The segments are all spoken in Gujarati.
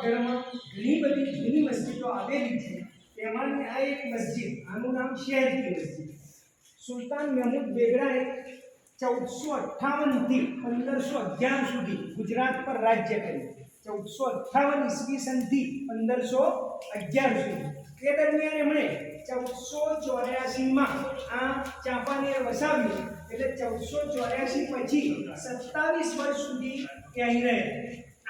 પાવાગઢમાં ઘણી બધી જૂની મસ્જિદો આવેલી છે. તેમાંની આ એક મસ્જિદ, આનું નામ શહેર કી મસ્જિદ. સુલતાન મહેમૂદ બેગડાએ 1458 થી 1511 સુધી ગુજરાત પર રાજ્ય કર્યું. 1458 ઈસવી સનથી 1511 સુધી. તે દરમિયાન એમણે 1484માં આ ચાંપાનેર વસાવ્યું. એટલે 1484 પછી 27 વર્ષ સુધી એ અહીં રહ્યા.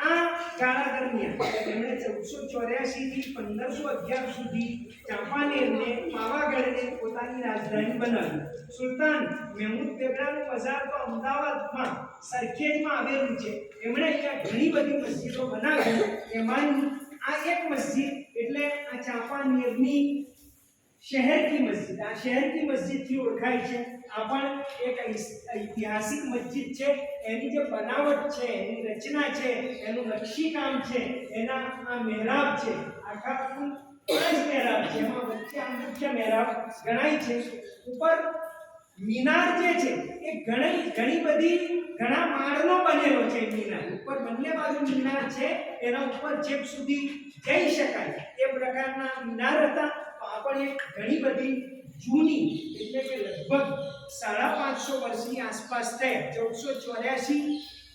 આ ગાળા દરમિયાન એમણે 1484 થી 1511 સુધી ચાંપાનેરને પાવાગઢને પોતાની રાજધાની બનાવી. સુલતાન મહેમૂદ બેગડાનું મઝાર તો અમદાવાદમાં સરખેજમાં આવેલું છે. એમણે અહીંયા ઘણી બધી મસ્જિદો બનાવી. એમાંની આ એક મસ્જિદ એટલે આ ચાંપાનેરની શહેર કી મસ્જિદ. આ શહેર કી મસ્જિદથી ઓળખાય છે. આ પણ એક ઐતિહાસિક મસ્જિદ છે. એની જે બનાવટ છે, એની રચના છે, એનું નકશીકામ છે, એના આ મહેરાબ છે, આખા 5 મહેરાબ છે. એમાં વચ્ચે આ મુખ્ય મહેરાબ ગણાય છે. ઉપર મિનાર જે છે એ ઘણી બધી ઘણા માળનો બનેલો છે. મિનાર ઉપર બંને બાજુ મિનાર છે, એના ઉપર છેક સુધી જઈ શકાય એ પ્રકારના મિનાર હતા. આ પણ એક ઘણી બધી જૂની એટલે કે લગભગ 550 વર્ષની આસપાસ થયા. 1484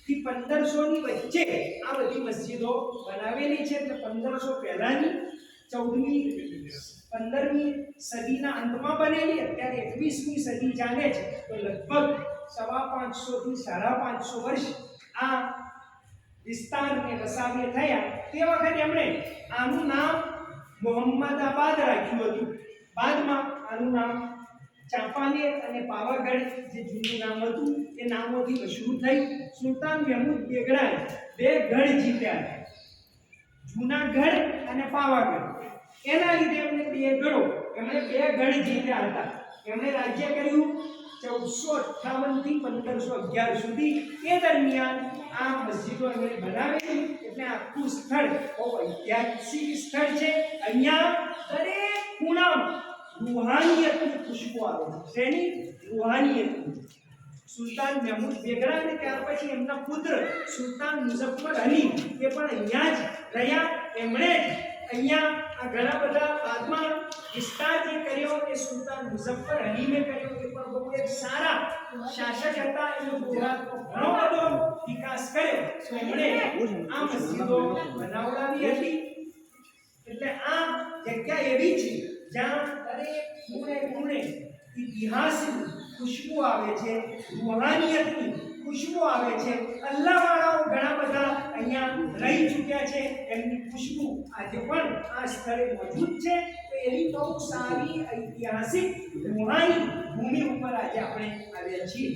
થી 1500 ની વચ્ચે આ બધી મસ્જિદો બનાવેલી છે. એટલે 1500 પહેલાની 15મી સદીના અંતમાં બનેલી. અત્યારે 21મી સદી ચાલે છે. તો લગભગ 550 થી 550 વર્ષ આ વિસ્તારને વસાવ્ય થયા. તે વખતે એમણે આનું નામ મોહમ્મદાબાદ રાખ્યું હતું. બાદમાં આનું નામ ચાંપાનેર અને પાવાગઢ જે જૂનું નામ હતું એ નામોથી મશહૂર થઈ. સુલતાન મહેમૂદ બેગડાએ 2 ગઢ જીત્યા, જૂનાગઢ અને પાવાગઢ. એના લીધે એમણે 2 ગઢ જીત્યા હતા. એમણે રાજ્ય કર્યું 1458 થી 1511 સુધી. એ દરમિયાન આ મસ્જિદો એમણે બનાવેલી. એટલે આખું સ્થળ બહુ ઐતિહાસિક સ્થળ છે. અહીંયા દરેક ખૂણામાં રૂહાનિયતની ખુશ્બુ આવે છે. શેની? રૂહાનિયતની. સુલતાન મહેમૂદ બેગડા અને ત્યાર પછી એમના પુત્ર સુલતાન મુઝફ્ફર અલી એ પણ અહીંયા જ રહ્યા. એમણે અહીંયા આ ઘણા બધા બાદમાં વિસ્તાર જે કર્યો એ સુલતાન મુઝફ્ફર અલીએ કર્યો. એ પણ બહુ એક સારા શાસક હતા. એમણે ગુજરાતનો ઘણો બધો વિકાસ કર્યો. એમણે આ મસ્જિદો બનાવડાવી હતી. એટલે આ જગ્યા એવી છે જ્યાં દરેક ખૂણે ઇતિહાસની ખુશ્બુ આવે છે, રૂહાનિયતની ખુશ્બુ આવે છે. અલ્લાહવાળાઓ ઘણા બધા અહીંયા રહી ચૂક્યા છે. એમની ખુશ્બુ આજે પણ આ સ્થળે મોજૂદ છે. તો એવી બહુ સારી ઐતિહાસિક રૂહાની ભૂમિ ઉપર આજે આપણે આવ્યા છીએ.